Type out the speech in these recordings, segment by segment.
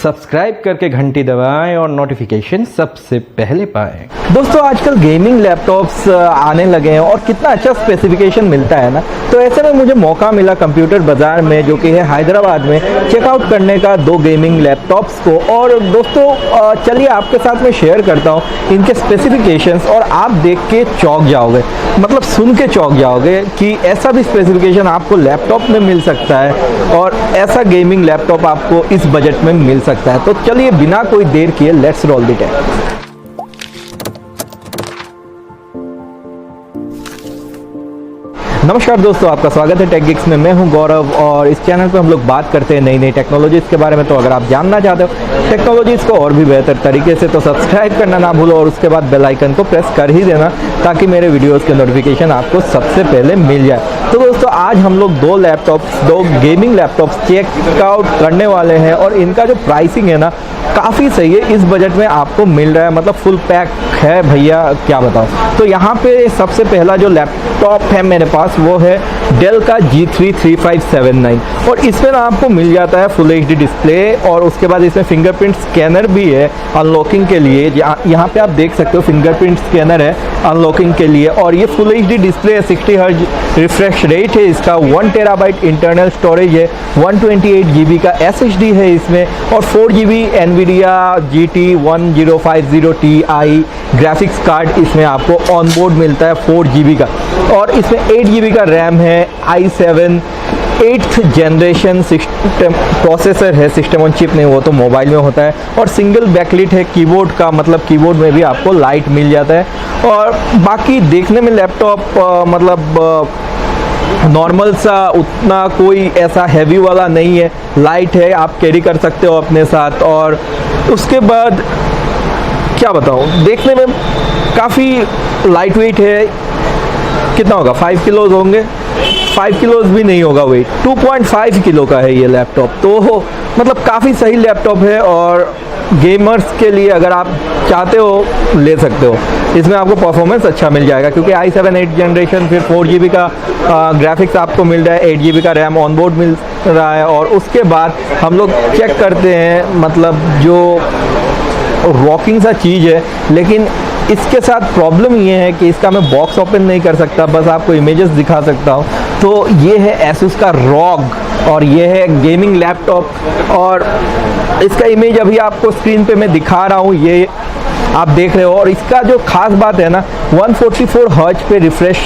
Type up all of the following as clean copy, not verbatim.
Subscribe करके घंटी दबाएं और नोटिफिकेशन सबसे पहले पाएं। दोस्तों आजकल गेमिंग लैपटॉप्स आने लगे हैं और कितना अच्छा स्पेसिफिकेशन मिलता है ना, तो ऐसे में मुझे मौका मिला कंप्यूटर बाज़ार में जो कि है हैदराबाद में चेकआउट करने का दो गेमिंग लैपटॉप्स को। और दोस्तों चलिए आपके साथ में शेयर करता हूँ इनके स्पेसिफिकेशंस और आप देख के चौंक जाओगे, मतलब सुन के चौंक जाओगे कि ऐसा भी स्पेसिफिकेशन आपको लैपटॉप में मिल सकता है और ऐसा गेमिंग लैपटॉप आपको इस बजट में मिल सकता है। तो चलिए बिना कोई देर किए लेट्स रोल द टेप। नमस्कार दोस्तों, आपका स्वागत है टेक गिक्स में। मैं हूं गौरव और इस चैनल पे हम लोग बात करते हैं नई नई टेक्नोलॉजीज़ के बारे में। तो अगर आप जानना चाहते हो टेक्नोलॉजीज़ को और भी बेहतर तरीके से तो सब्सक्राइब करना ना भूलो और उसके बाद बेल आइकन को प्रेस कर ही देना ताकि मेरे वीडियोज़ के नोटिफिकेशन आपको सबसे पहले मिल जाए। तो दोस्तों आज हम लोग दो गेमिंग लैपटॉप्स चेकआउट करने वाले हैं और इनका जो प्राइसिंग है ना काफ़ी सही है, इस बजट में आपको मिल रहा है, मतलब फुल पैक है भैया, क्या बताऊँ। तो यहाँ पे सबसे पहला जो लैपटॉप है मेरे पास वो है डेल का G3 3579 और इसमें ना आपको मिल जाता है फुल HD डिस्प्ले और उसके बाद इसमें फिंगरप्रिंट स्कैनर भी है अनलॉकिंग के लिए। यहाँ पे आप देख सकते हो फिंगरप्रिंट स्कैनर है अनलॉकिंग के लिए और ये फुल HD डिस्प्ले है, 60 हर्ट्ज रिफ्रेश रेट है इसका, 1 टेराबाइट इंटरनल स्टोरेज है, 128 GB का SSD है इसमें और 4 GB NVIDIA GT 1050 Ti graphics card इसमें आपको ऑन बोर्ड मिलता है 4 GB का और इसमें 8 GB का रैम है, i7 8th generation system processor है, सिस्टम ऑन चिप नहीं, वो तो मोबाइल में होता है और सिंगल बैकलिट है कीबोर्ड का, मतलब कीबोर्ड में भी आपको लाइट मिल जाता है। और बाकी देखने में लैपटॉप मतलब नॉर्मल सा, उतना कोई ऐसा हैवी वाला नहीं है, लाइट है, आप कैरी कर सकते हो अपने साथ। और उसके बाद क्या बताऊँ, देखने में काफ़ी लाइट वेट है, कितना होगा 5 किलोज होंगे, 5 किलोज भी नहीं होगा वेट, 2.5 किलो का है ये लैपटॉप। तो मतलब काफ़ी सही लैपटॉप है और गेमर्स के लिए अगर आप चाहते हो ले सकते हो। इसमें आपको परफॉर्मेंस अच्छा मिल जाएगा क्योंकि i7 8th जनरेशन, फिर 4 GB का ग्राफिक्स आपको मिल रहा है, 8 GB का रैम ऑन बोर्ड मिल रहा है। और उसके बाद हम लोग चेक करते हैं, मतलब जो रॉकिंग सा चीज़ है, लेकिन इसके साथ प्रॉब्लम ये है कि इसका मैं बॉक्स ओपन नहीं कर सकता, बस आपको इमेजेस दिखा सकता हूँ। तो ये है Asus का ROG और ये है गेमिंग लैपटॉप और इसका इमेज अभी आपको स्क्रीन पे मैं दिखा रहा हूँ, ये आप देख रहे हो। और इसका जो खास बात है ना 144 हर्ट्ज पे रिफ्रेश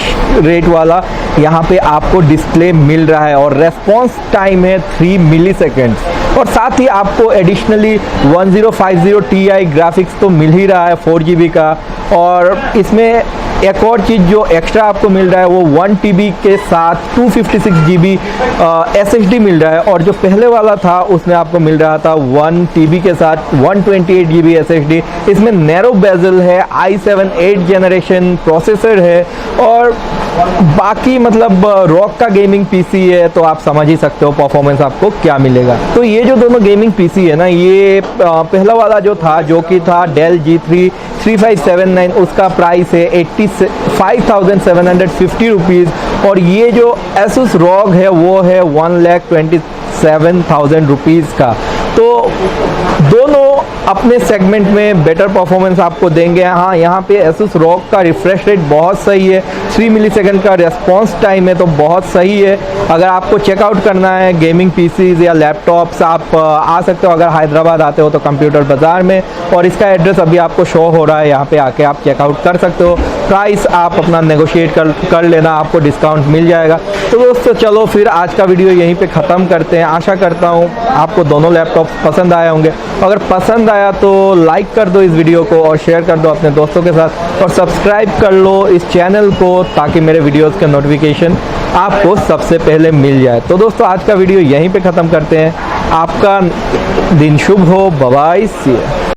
रेट वाला यहाँ पे आपको डिस्प्ले मिल रहा है और रेस्पॉन्स टाइम है 3 मिलीसेकेंड्स और साथ ही आपको एडिशनली 1050 Ti ग्राफिक्स तो मिल ही रहा है 4 GB का। और इसमें एक और चीज़ जो एक्स्ट्रा आपको मिल रहा है वो 1 TB के साथ 256 GB SSD मिल रहा है और जो पहले वाला था उसमें आपको मिल रहा था 1 TB के साथ 128 GB SSD। इसमें नैरो बेजल है, i7 8th जनरेशन प्रोसेसर है और बाकी मतलब ROG का गेमिंग PC है, तो आप समझ ही सकते हो परफॉर्मेंस आपको क्या मिलेगा। तो ये जो दोनों गेमिंग PC है ना, ये पहला वाला जो था जो कि था Dell G3 3579, उसका प्राइस है 85,750 रुपीज़ और ये जो Asus ROG है वो है 1,27,000 रुपीज़ का। तो दोनों अपने सेगमेंट में बेटर परफॉर्मेंस आपको देंगे। हाँ, यहाँ पे Asus ROG का रिफ्रेश रेट बहुत सही है, 3 मिलीसेकंड का रेस्पॉन्स टाइम है, तो बहुत सही है। अगर आपको चेकआउट करना है गेमिंग पीसीज या लैपटॉप्स, आप आ सकते हो अगर हैदराबाद आते हो तो कंप्यूटर बाज़ार में, और इसका एड्रेस अभी आपको शो हो रहा है, यहाँ पे आके आप चेकआउट कर सकते हो। प्राइस आप अपना नेगोशिएट कर लेना, आपको डिस्काउंट मिल जाएगा। तो दोस्तों चलो फिर आज का वीडियो यहीं पे ख़त्म करते हैं। आशा करता हूँ आपको दोनों लैपटॉप पसंद आए होंगे। अगर पसंद आया तो लाइक कर दो इस वीडियो को और शेयर कर दो अपने दोस्तों के साथ और सब्सक्राइब कर लो इस चैनल को ताकि मेरे वीडियोस के नोटिफिकेशन आपको सबसे पहले मिल जाए। तो दोस्तों आज का वीडियो यहीं पे ख़त्म करते हैं। आपका दिन शुभ हो, बाय बाय, सी यू।